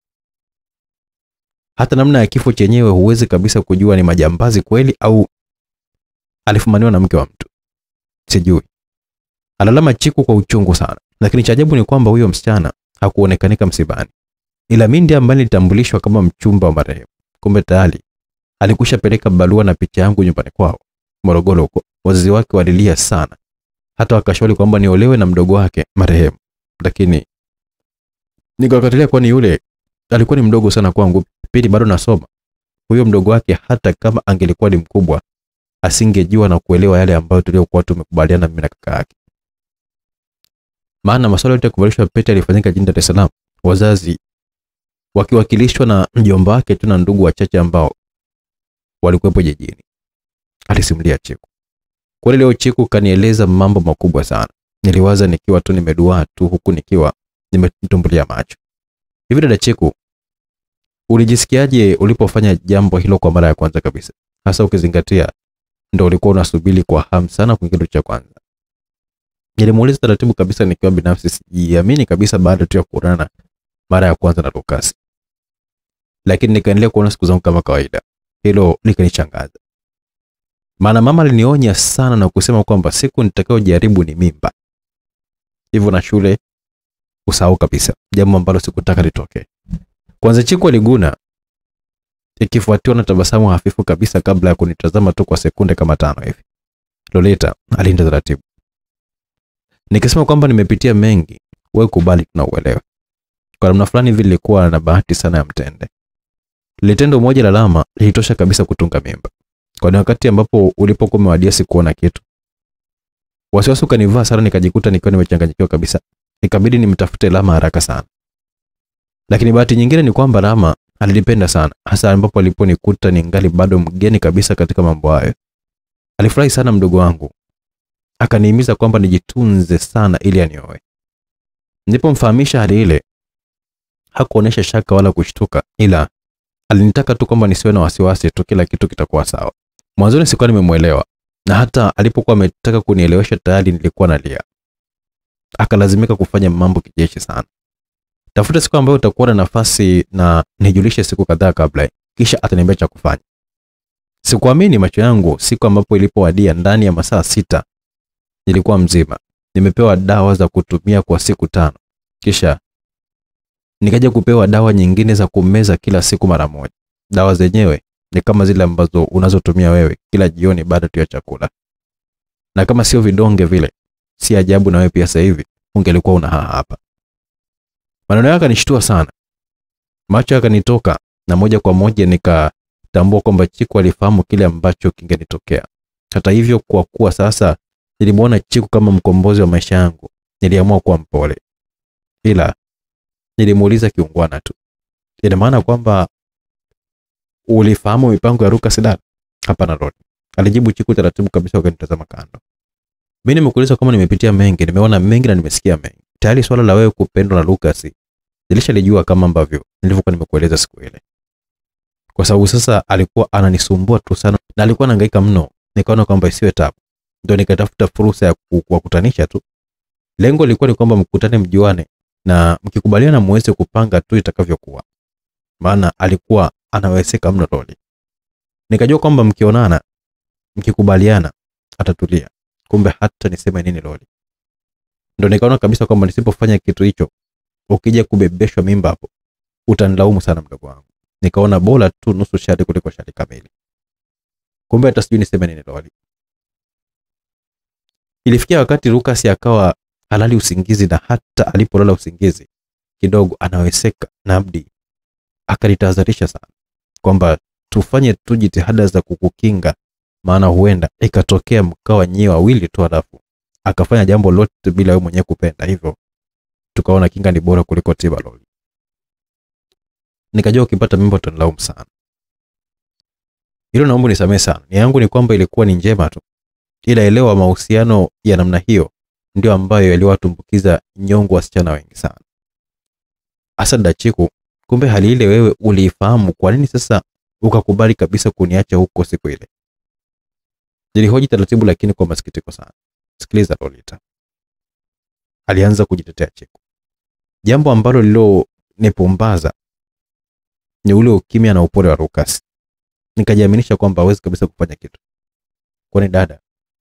Hata namna ya kifo chenyewe huwezi kabisa kujua ni majambazi kweli au alifumaniwa na mke wa mtu. Sijui. Alalama Chiku kwa uchungu sana. Lakini cha ajabu ni kwamba huyo msichana hakuonekanika msibani. Ila mimi ndiye ambaye nilitambulishwa kama mchumba wa marehemu. Kumbe tayari alikusha peleka barua na picha yangu nyumbani kwao Morogoro huko. Wazazi wake walilia sana. Hata wakashauri kwamba niolewe na mdogo wake marehemu. Lakini nikakatilia, kwani yule alikuwa ni mdogo sana kwangu, pili bado nasoma. Huyo mdogo wake hata kama angelikuwa ni mkubwa asingejua na kuelewa yale ambayo tuliokuwa tumekubaliana mimi na kaka yake. Maana masuala yote ya kuvalishwa pete yalifanyika jijini Dar es Salaam, wazazi wakiwakilishwa na mjomba wake tu na ndugu wachache ambao walikuwepo jijini. Alisimulia Chiku. Kwa leo Chiku kanieleza mambo makubwa sana. Niliwaza nikiwa tu nimeduaa tu huku nikiwa nimetumbulia macho. Hivi dada Chiku, ulijisikiaje ulipofanya jambo hilo kwa mara ya kwanza kabisa? Hasa ukizingatia ndio ulikuwa unasubiri kwa hamu sana kwa kitu cha kwanza. Nilimuuliza taratibu kabisa nikiwa binafsi sijiamini kabisa baada tu ya kuonana mara ya kwanza na Lucas. Lakini nikaendelea kuona siku zangu kama kawaida. Hilo likanishangaza. Maana mama alinionya sana na kusema kwamba siku nitakayojaribu ni mimba. Hivyo na shule usahau kabisa, jambo ambalo sikutaka litokee. Kwanza Chiku aliguna, ikifuatiwa na tabasamu hafifu kabisa kabla ya kunitazama tu kwa sekunde kama 5 hivi. Lolita alinda taratibu. Nikisema kwamba nimepitia mengi, wewe kubali tunauelewa. Kwa namna fulani hivi nilikuwa na bahati sana ya mtende. Litendo moja la Rama lilitosha kabisa kutunga mimba. Kwa wakati ambapo ulipokuwa umewadia sikuona kitu. Wasiwasi ukanivaa sana, nikajikuta nikiwa nimechanganyikiwa kabisa. Ikabidi nimtafute Rama haraka sana. Lakini bahati nyingine ni kwamba Rama alilipenda sana, hasa ambapo aliponikuta ningali bado mgeni kabisa katika mambo hayo. Alifurahi sana mdogo wangu. Akanihimiza kwamba nijitunze sana ili anioe. Nilipomfahamisha hali ile, hakuonesha shaka wala kushtuka, ila alinitaka tu kwamba nisiwe na wasiwasi tu, kila kitu kitakuwa sawa. Mwanzoni sikuwa nimemuelewa, na hata alipokuwa ametaka kunielewesha tayari nilikuwa nalia. Akalazimika kufanya mambo kijeshi sana. Tafuta siku ambayo utakuwa na nafasi na nijulishe siku kadhaa kabla, kisha ataniambia cha kufanya. Sikuamini macho yangu siku ambapo ilipowadia. Ndani ya masaa 6 nilikuwa mzima. Nimepewa dawa za kutumia kwa siku 5. Kisha nikaja kupewa dawa nyingine za kumeza kila siku mara moja. Dawa zenyewe ni kama zile ambazo unazotumia wewe kila jioni baada tu ya chakula. Na kama sio vidonge vile, si ajabu na wewe pia sasa hivi ungelikuwa una hapa. Maneno yake yanishtua sana. Macho yakanitoka na moja kwa moja nikatambua kwamba Chiku alifahamu kile ambacho kingenitokea. Hata hivyo, kwa kuwa sasa nilimuona Chiku kama mkombozi wa maisha yangu, niliamua kuwa mpole. Ila nilimuuliza kiungwana tu, ina maana kwamba ulifahamu mipango ya Lucas dada? Hapana Rod, alijibu Chiku taratibu kabisa akanitazama kando. Mimi nimekuuliza kama nimepitia mengi, nimeona mengi na nimesikia mengi. Tayari swala la wewe kupendwa na Lucas nilishalijua kama ambavyo nilivyokuwa nimekueleza siku ile. Kwa sababu sasa alikuwa ananisumbua tu sana na alikuwa anahangaika mno. Nikaona kwamba isiwe tabu, ndio nikatafuta fursa ya kuwakutanisha tu. Lengo lilikuwa ni kwamba mkutane, mjuane, na mkikubaliana muweze kupanga tu itakavyokuwa. Maana alikuwa anaweseka mno Loli. Nikajua kwamba mkionana, mkikubaliana, atatulia. Kumbe hata niseme nini Loli. Ndio nikaona kabisa kwamba nisipofanya kitu hicho, ukija kubebeshwa mimba hapo, utanilaumu sana mdogo wangu. Nikaona bora tu nusu shari kuliko shari kamili. Kumbe hata sijui niseme nini Loli. Ilifikia wakati Lucas akawa halali usingizi, na hata alipolala usingizi kidogo anaweseka, na Abdi akanitahadharisha sana kwamba tufanye tu jitihada za kukukinga, maana huenda ikatokea mkawa nyewe wawili tu alafu akafanya jambo lote bila wewe mwenyewe kupenda. Hivyo tukaona kinga ni bora kuliko tiba Loli. Nikajua ukipata mimba utanilaumu sana. Hilo naomba nisamehe sana. Nia yangu ni kwamba ilikuwa ni njema tu. Ila elewa mahusiano ya namna hiyo ndio ambayo yaliwatumbukiza nyongo wasichana wengi sana. Asada Chiku, kumbe hali ile wewe uliifahamu, kwa nini sasa ukakubali kabisa kuniacha huko siku ile? Nilihoji taratibu lakini kwa masikitiko sana. Sikiliza Lolita, alianza kujitetea Chiku. Jambo ambalo lilo nipumbaza ni ule ukimya na upole wa Lucas. Nikajiaminisha kwamba hawezi kabisa kufanya kitu. Kwani dada,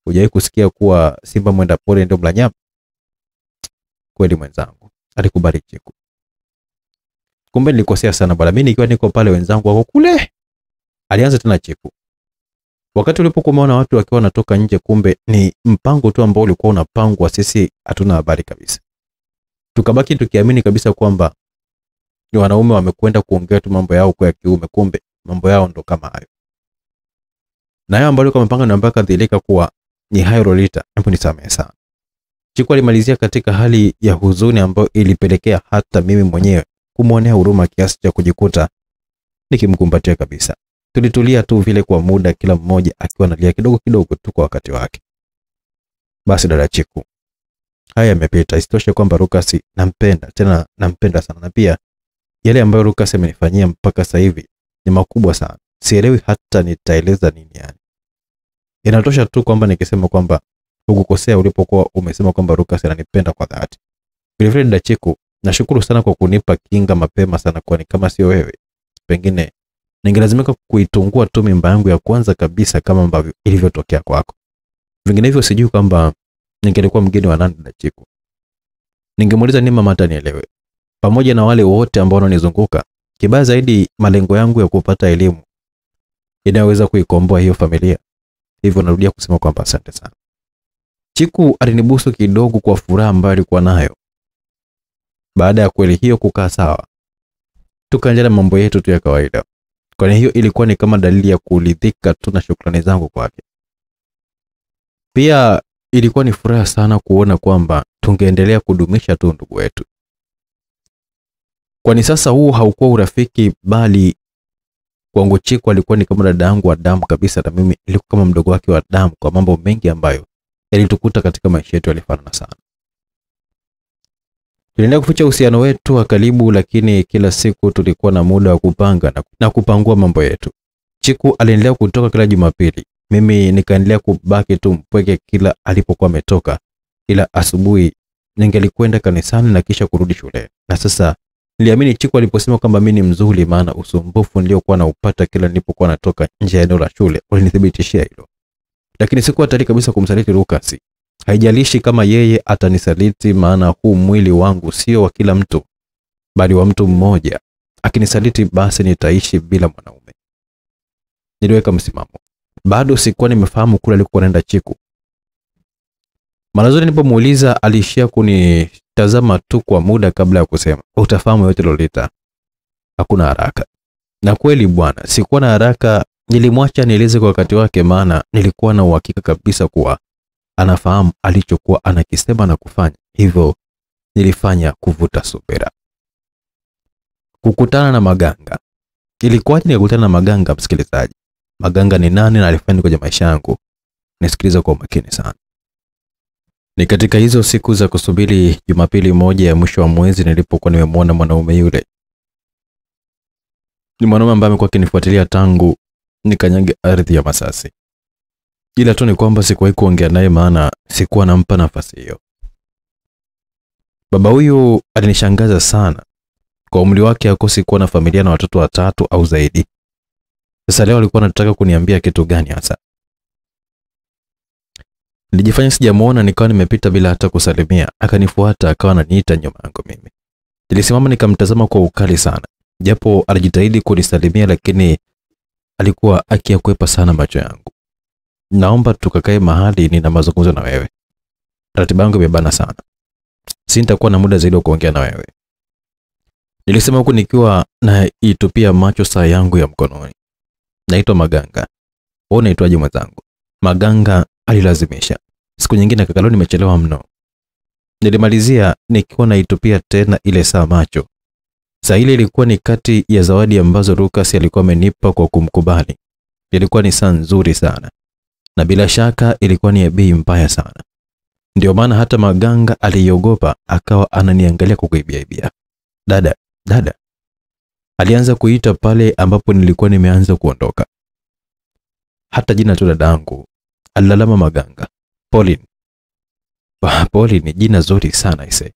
hujawahi kusikia kuwa simba mwenda pole ndio mla nyama? Kweli mwenzangu, alikubali Chiku. Kumbe nilikosea sana bwana, mimi nikiwa niko pale wenzangu wako kule. Alianza tena Chiku. Wakati ulipokuwa umeona watu wakiwa wanatoka nje, kumbe ni mpango tu ambao ulikuwa unapangwa, sisi hatuna habari kabisa. Tukabaki tukiamini kabisa kwamba ni wanaume wamekwenda kuongea tu mambo yao kwa kiume, kumbe mambo yao ndo kama hayo. Na yao ambao alikuwa amepanga na mpaka dhilika kuwa ni hayo Lolita, hebu nisamehe sana. Chiku alimalizia katika hali ya huzuni ambayo ilipelekea hata mimi mwenyewe kumuonea huruma kiasi cha kujikuta nikimkumbatia kabisa. Tulitulia tu vile kwa muda, kila mmoja akiwa analia kidogo kidogo tu kwa wakati wake. Basi dada Chiku, haya yamepita. Isitoshe kwamba Lucas nampenda, tena nampenda sana, na pia yale ambayo Lucas amenifanyia mpaka sasa hivi ni makubwa sana. Sielewi hata nitaeleza nini yani. Inatosha tu kwamba nikisema kwamba hukukosea ulipokuwa umesema kwamba Lucas ananipenda kwa dhati. Vile vile dada Chiku, nashukuru sana kwa kunipa kinga mapema sana, kwani kama sio wewe pengine ningelazimika kuitungua tu mimba yangu ya kwanza kabisa kama ambavyo ilivyotokea kwako. Vinginevyo sijui kwamba ningelikuwa mgeni wa nani dada Chiku. Ningemuuliza nini mama atanielewe. Pamoja na wale wote ambao wananizunguka, kibaya zaidi malengo yangu ya kupata elimu inaweza kuikomboa hiyo familia. Hivyo narudia kusema kwamba asante sana. Chiku alinibusu kidogo kwa furaha ambayo alikuwa nayo. Baada ya kweli hiyo kukaa sawa, tukaendelea mambo yetu tu ya kawaida. Kwa hiyo ilikuwa ni kama dalili ya kuridhika tu na shukrani zangu kwake. Pia ilikuwa ni furaha sana kuona kwamba tungeendelea kudumisha tu ndugu wetu. Kwani sasa huu haukuwa urafiki, bali kwangu Chiku alikuwa ni kama dada yangu wa damu kabisa, na mimi nilikuwa kama mdogo wake wa damu kwa mambo mengi ambayo yalitukuta katika maisha yetu yalifanana sana. Tuliendelea kuficha uhusiano wetu wa karibu, lakini kila siku tulikuwa na muda wa kupanga na kupangua mambo yetu. Chiku aliendelea kutoka kila Jumapili. Mimi nikaendelea kubaki tu mpweke kila alipokuwa ametoka. Ila asubuhi ningelikwenda kanisani na kisha kurudi shule. Na sasa niliamini Chiku aliposema kwamba mimi ni mzuri, maana usumbufu niliokuwa naupata kila nilipokuwa natoka nje ya eneo la shule ulinithibitishia hilo. Lakini sikuwa tayari kabisa kumsaliti Lucas. Haijalishi kama yeye atanisaliti, maana huu mwili wangu sio wa kila mtu, bali wa mtu mmoja. Akinisaliti basi nitaishi bila mwanaume. Niliweka msimamo. Bado sikuwa nimefahamu kule alikuwa anaenda Chiku. Mara zote nilipomuuliza alishia kunitazama tu kwa muda kabla ya kusema, "Utafahamu yote Lolita. Hakuna haraka." Na kweli bwana, sikuwa na haraka. Nilimwacha nieleze kwa wakati wake, maana nilikuwa na uhakika kabisa kuwa anafahamu alichokuwa anakisema na kufanya. Hivyo nilifanya kuvuta subira. Kukutana na Maganga. Ilikuwaje nikakutana na Maganga, msikilizaji? Maganga ni nani na alifanya kwenye maisha yangu? Nisikilize kwa makini sana. Ni katika hizo siku za kusubiri Jumapili moja ya mwisho wa mwezi nilipokuwa nimemwona mwanaume yule. Ni mwanaume ambaye amekuwa akinifuatilia tangu nikanyage ardhi ya Masasi. Ila tu ni kwamba sikuwahi kuongea naye, maana sikuwa nampa nafasi hiyo. Baba huyu alinishangaza sana. Kwa umri wake hakosi kuwa na familia na watoto 3 au zaidi. Sasa leo alikuwa anataka kuniambia kitu gani hasa? Nilijifanya sijamuona, nikawa nimepita bila hata kusalimia. Akanifuata akawa ananiita nyuma yangu mimi. Nilisimama nikamtazama kwa ukali sana. Japo alijitahidi kunisalimia, lakini alikuwa akiyakwepa sana macho yangu. "Naomba tukakae mahali nina mazungumzo na wewe. Ratiba yangu imebana sana. Sitakuwa na muda zaidi wa kuongea na wewe." Nilisema huku nikiwa na itupia macho saa yangu ya mkononi. "Naitwa Maganga. Wewe unaitwaje mwenzangu?" Maganga alilazimisha. "Siku nyingine kaka, leo nimechelewa mno." Nilimalizia nikiwa na itupia tena ile saa macho. Saa ile ilikuwa ni kati ya zawadi ambazo Lucas alikuwa amenipa kwa kumkubali. Ilikuwa ni saa nzuri sana. Na bila shaka ilikuwa ni ya bei mbaya sana. Ndio maana hata Maganga aliogopa, akawa ananiangalia kwa kuibia. "Dada, dada." Alianza kuita pale ambapo nilikuwa nimeanza kuondoka. "Hata jina tu dadangu," alilalama Maganga. "Pauline." Pauline ni jina zuri sana ise.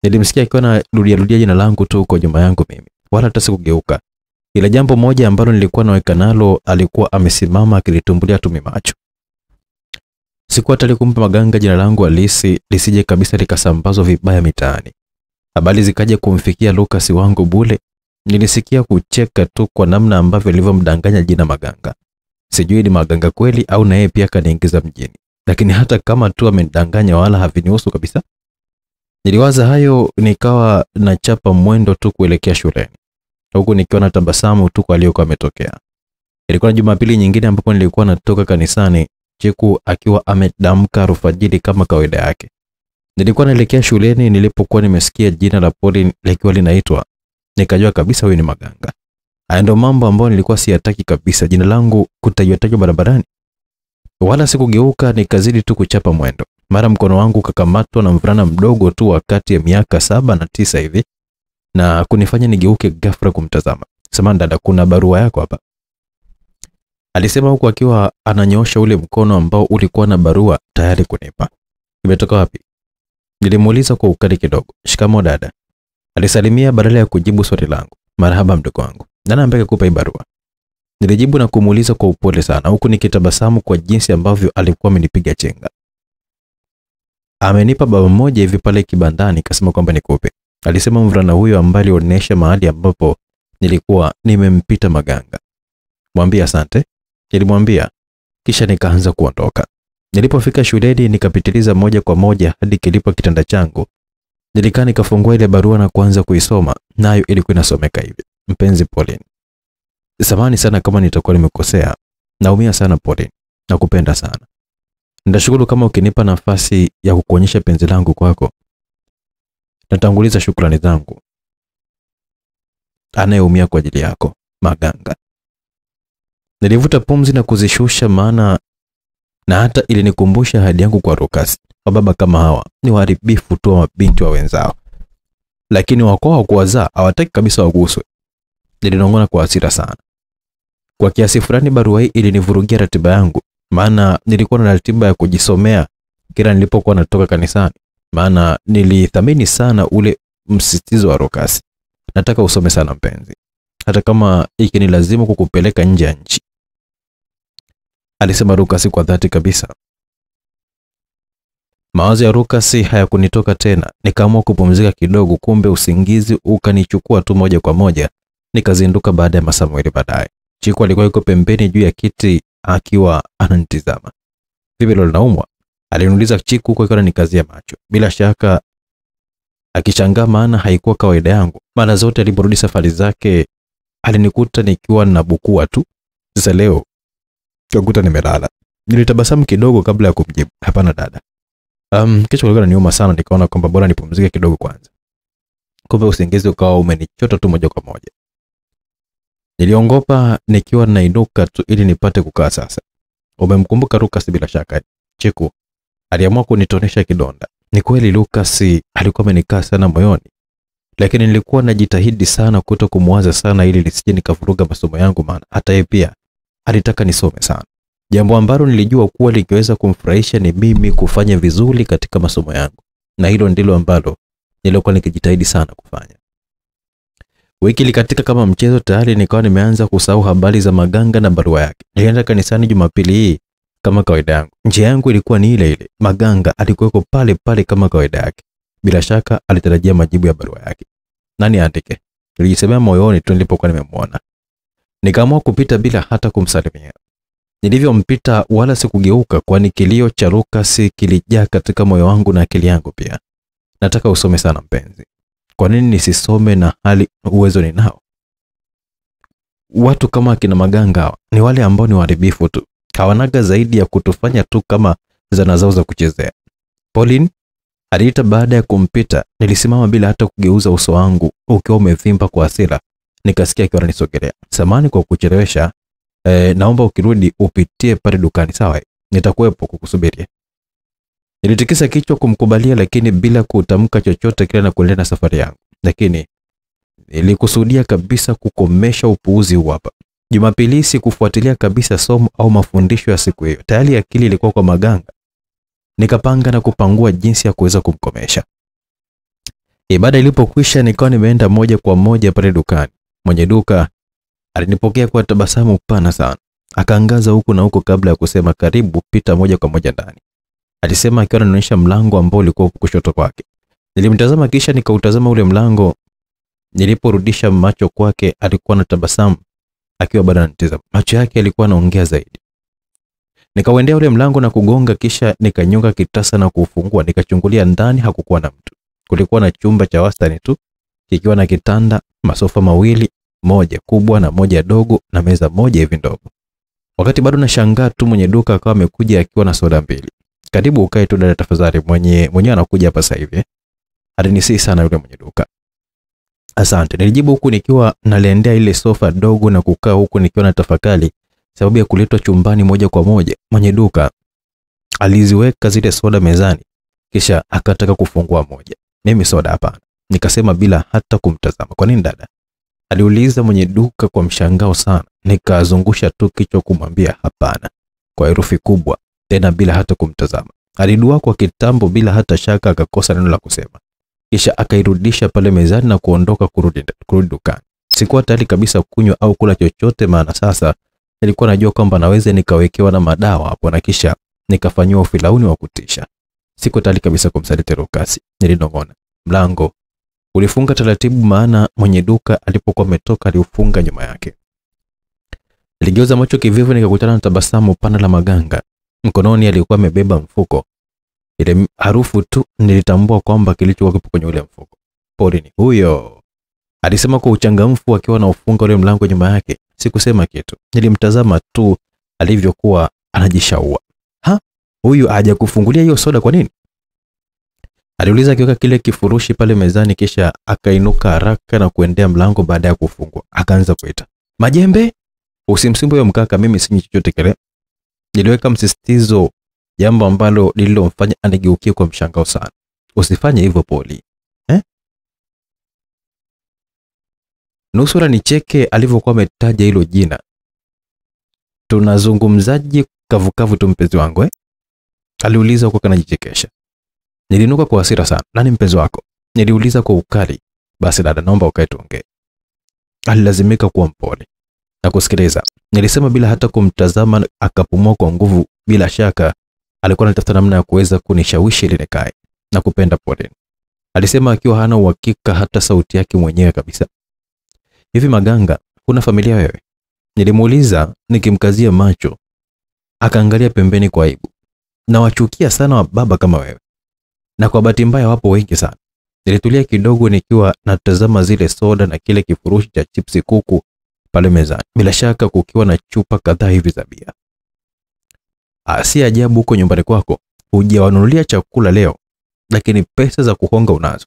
Nilimsikia akiwa anarudia jina langu tu kwa nyuma yangu mimi. Wala hata sikugeuka. Ila jambo moja ambalo nilikuwa naweka nalo, alikuwa amesimama akilitumbulia tu macho. Sikuwa tayari kumpa Maganga jina langu halisi lisije kabisa likasambazwa vibaya mitaani. Habari zikaja kumfikia Lucas wangu bule. Nilisikia kucheka tu kwa namna ambavyo alivyomdanganya jina Maganga. Sijui ni Maganga kweli au na yeye pia kaniingiza mjini. Lakini hata kama tu amedanganya wala havinihusu kabisa. Niliwaza hayo nikawa nachapa mwendo tu kuelekea shuleni. Huku nikiwa na tabasamu tu kwa aliyokuwa ametokea. Ilikuwa ni Jumapili nyingine ambapo nilikuwa natoka kanisani, Chiku akiwa amedamka alfajiri kama kawaida yake. Nilikuwa naelekea shuleni nilipokuwa nimesikia jina la Pauline likiwa linaitwa. Nikajua kabisa huyu ni Maganga. Haya ndio mambo ambayo nilikuwa siyataki kabisa, jina langu kutajwa barabarani. Wala sikugeuka, nikazidi tu kuchapa mwendo. Mara mkono wangu ukakamatwa na mvulana mdogo tu wa kati ya miaka 7 na 9 hivi, na kunifanya nigeuke ghafla kumtazama. "Samahani dada, kuna barua yako hapa," alisema huku akiwa ananyoosha ule mkono ambao ulikuwa na barua tayari kunipa. "Imetoka wapi?" Nilimuuliza kwa ukali kidogo. "Shikamoo dada," alisalimia badala ya kujibu swali langu. "Marhaba mdogo wangu. Nani ambaye kukupa hii barua?" Nilijibu na kumuuliza kwa upole sana, huku nikitabasamu kwa jinsi ambavyo alikuwa amenipiga chenga. "Amenipa baba mmoja hivi pale kibandani, kasema kwamba nikupe," alisema mvulana huyo ambaye alionyesha mahali ambapo nilikuwa nimempita Maganga. "Mwambie asante," nilimwambia, kisha nikaanza kuondoka. Nilipofika shuleni nikapitiliza moja kwa moja hadi kilipo kitanda changu. Nilikaa nikafungua ile barua na kuanza kuisoma, nayo ilikuwa inasomeka hivi: "Mpenzi Pauline, samahani sana kama nitakuwa nimekosea. Naumia sana Pauline. Nakupenda sana. Nitashukuru kama ukinipa nafasi ya kukuonyesha penzi langu kwako. Natanguliza shukrani zangu. Anayeumia kwa ajili yako, Maganga." Nilivuta pumzi na kuzishusha, maana na hata ilinikumbusha ahadi yangu kwa Lucas. Baba kama hawa ni waharibifu tu wa mabinti wa wenzao, lakini wako kuwazaa hawataki kabisa waguswe. Nilinong'ona kwa hasira sana. Kwa kiasi fulani barua hii ilinivurugia ratiba yangu, maana nilikuwa na ratiba ya kujisomea kila nilipokuwa natoka kanisani, maana nilithamini sana ule msisitizo wa Lucas. Nataka usome sana mpenzi, hata kama ikinilazimu kukupeleka nje ya nchi, alisema Lucas kwa dhati kabisa. Mawazo ya Lucas hayakunitoka tena, nikaamua kupumzika kidogo, kumbe usingizi ukanichukua tu moja kwa moja. Nikazinduka baada ya masaa mawili baadaye. Chiku alikuwa yuko pembeni juu ya kiti akiwa ananitazama. "Vipi leo unaumwa?" aliniuliza Chiku huko akiwa ananikazia macho. Bila shaka akishangaa, maana haikuwa kawaida yangu. Mara zote aliporudi safari zake alinikuta nikiwa nabukua tu. Sasa leo kakuta nimelala. Nilitabasamu kidogo kabla ya kumjibu, "Hapana dada. Kichwa kilikuwa kinaniuma sana, nikaona kwamba bora nipumzike kidogo kwanza." Kumbe usingizi ukawa umenichota tu moja kwa moja. Niliongopa nikiwa nainuka tu ili nipate kukaa sasa. "Umemkumbuka Lucas bila shaka?" Chiku aliamua kunitonesha kidonda. Ni kweli Lucas alikuwa amenikaa sana moyoni, lakini nilikuwa najitahidi sana kuto kumwaza sana ili nisije nikavuruga masomo yangu, maana hata yeye pia alitaka nisome sana. Jambo ambalo nilijua kuwa lingeweza kumfurahisha ni mimi kufanya vizuri katika masomo yangu, na hilo ndilo ambalo nilikuwa nikijitahidi sana kufanya. Wiki ilikatika kama mchezo, tayari nikawa nimeanza kusahau habari za Maganga na barua yake. Nilienda kanisani Jumapili hii kama kawaida yangu. Njia yangu ilikuwa ni ile ile. Maganga alikuwa pale pale kama kawaida yake. Bila shaka alitarajia majibu ya barua yake. Nani aandike? Nilijisemea moyoni tu nilipokuwa nimemwona. Nikaamua kupita bila hata kumsalimia. Nilivyompita wala sikugeuka, kwani kilio cha Lucas kilijaa katika moyo wangu na akili yangu pia. "Nataka usome sana mpenzi." Kwa nini nisisome na hali uwezo ninao? Watu kama kina Maganga ni wale ambao ni waharibifu tu. Hawanaga zaidi ya kutufanya tu kama zana zao za kuchezea. "Pauline," aliita baada ya kumpita. Nilisimama bila hata kugeuza, uso wangu ukiwa umevimba kwa hasira. Nikasikia akiwa ananisogelea. "Samahani kwa kuchelewesha. Naomba ukirudi upitie pale dukani, sawa? Nitakuwepo kukusubiria." Nilitikisa kichwa kumkubalia, lakini bila kutamka chochote kile na kuendelea na safari yangu. Lakini nilikusudia kabisa kukomesha upuuzi huu hapa. Jumapili sikufuatilia kabisa somo au mafundisho ya siku hiyo. Tayari akili ilikuwa kwa Maganga. Nikapanga na kupangua jinsi ya kuweza kumkomesha. Ibada ilipokwisha nikawa nimeenda moja kwa moja pale dukani. Mwenye duka alinipokea kwa tabasamu pana sana. Akaangaza huku na huko kabla ya kusema, "Karibu, pita moja kwa moja ndani." Alisema akiwa ananionyesha mlango ambao ulikuwa kushoto kwake. Nilimtazama kisha nikautazama ule mlango. Niliporudisha macho kwake alikuwa na tabasamu akiwa bado ananitazama. Macho yake yalikuwa yanaongea zaidi. Nikauendea ule mlango na kugonga, kisha nikanyonga kitasa na kuufungua. Nikachungulia ndani, hakukuwa na mtu. Kulikuwa na chumba cha wastani tu kikiwa na kitanda, masofa mawili, moja kubwa na moja dogo, na meza moja hivi ndogo. Wakati bado nashangaa tu, mwenye duka akawa amekuja akiwa na soda mbili. "Karibu ukae tu dada tafadhali, mwenyewe anakuja hapa sasa hivi." Alinisihi sana yule mwenye duka. "Asante," nilijibu huku nikiwa naliendea ile sofa dogo na kukaa huku nikiwa na tafakari sababu ya kuletwa chumbani moja kwa moja. Mwenye duka aliziweka zile soda mezani kisha akataka kufungua moja. "Mimi soda hapana," nikasema bila hata kumtazama. "Kwa nini dada?" aliuliza mwenye duka kwa mshangao sana. Nikazungusha tu kichwa kumwambia hapana kwa herufi kubwa, tena bila hata kumtazama. Alidua kwa kitambo bila hata shaka, akakosa neno la kusema. Kisha akairudisha pale mezani na kuondoka kurudi dukani. Sikuwa tayari kabisa kunywa au kula chochote, maana sasa nilikuwa najua kwamba naweza nikawekewa na madawa hapo na kisha nikafanywa ufilauni wa kutisha. Sikuwa tayari kabisa kumsaliti Lucas. Nilinong'ona. Mlango ulifunga taratibu, maana mwenye duka alipokuwa ametoka aliufunga nyuma yake. Niligeuza macho kivivu, nikakutana na tabasamu pana la Maganga. Mkononi alikuwa amebeba mfuko. Ile harufu tu nilitambua kwamba kilichokuwa kipo kwenye ule mfuko. "Pauline huyo," alisema kwa uchangamfu akiwa na ufunga ule mlango nyuma yake. Sikusema kitu. Nilimtazama tu alivyokuwa anajishaua. "Ha? Huyu haja kufungulia hiyo soda kwa nini?" aliuliza akiweka kile kifurushi pale mezani, kisha akainuka haraka na kuendea mlango. Baada ya kufungua akaanza kuita, "Majembe, usimsimbe huyo mkaka, mimi sinyi chochote kile." Niliweka msisitizo, jambo ambalo lililomfanya anigeukie kwa mshangao sana. "Usifanye hivyo Poli." Nusura nicheke alivyokuwa ametaja hilo jina. Tunazungumzaje kavukavu tu mpenzi wangu eh? Aliuliza huko kanajichekesha. Nilinuka kwa hasira sana. Nani mpenzi wako? Niliuliza kwa ukali. Basi dada, naomba ukae tuongee. Alilazimika kuwa mpole na kusikiliza. Nilisema bila hata kumtazama, akapumua kwa nguvu. Bila shaka alikuwa anatafuta namna ya kuweza kunishawishi ili nikae na kupenda pole. Alisema akiwa hana uhakika hata sauti yake mwenyewe kabisa. Hivi Maganga, huna familia wewe? Nilimuuliza nikimkazia macho. Akaangalia pembeni kwa aibu. Na wachukia sana wa baba kama wewe. Na kwa bahati mbaya wapo wengi sana. Nilitulia kidogo nikiwa natazama zile soda na kile kifurushi cha chipsi kuku pale mezani. Bila shaka kukiwa na chupa kadhaa hivi za bia. Si ajabu huko nyumbani kwako hujawanunulia chakula leo, lakini pesa za kuhonga unazo.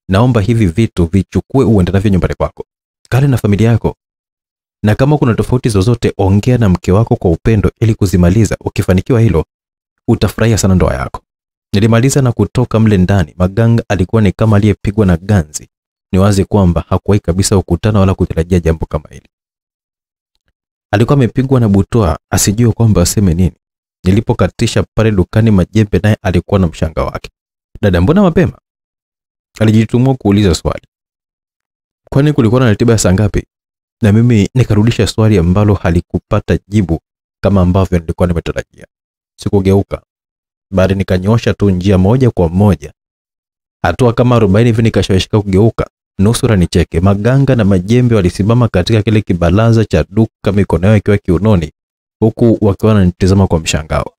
Naomba hivi vitu vichukue uende navyo nyumbani kwako. Kale na familia yako. Na kama kuna tofauti zozote, ongea na mke wako kwa upendo ili kuzimaliza. Ukifanikiwa hilo, utafurahia sana ndoa yako. Nilimaliza na kutoka mle ndani. Maganga alikuwa ni kama aliyepigwa na ganzi. Ni wazi kwamba hakuwahi kabisa kukutana wala kutarajia jambo kama hili. Alikuwa amepigwa na butwaa, asijue kwamba aseme nini. Nilipokatisha pale dukani Majembe naye alikuwa na mshanga wake. Dada, mbona mapema? Alijitumua kuuliza swali. Kwani kulikuwa na ratiba ya saa ngapi? Na mimi nikarudisha swali ambalo halikupata jibu kama ambavyo nilikuwa nimetarajia. Sikugeuka, bali nikanyosha tu njia moja kwa moja. Hatua kama 40 hivi nikashawishika kugeuka. Nusura nicheke. Maganga na Majembe walisimama katika kile kibalaza cha duka, mikono yao ikiwa kiunoni, huku wakiwa wananitazama kwa mshangao.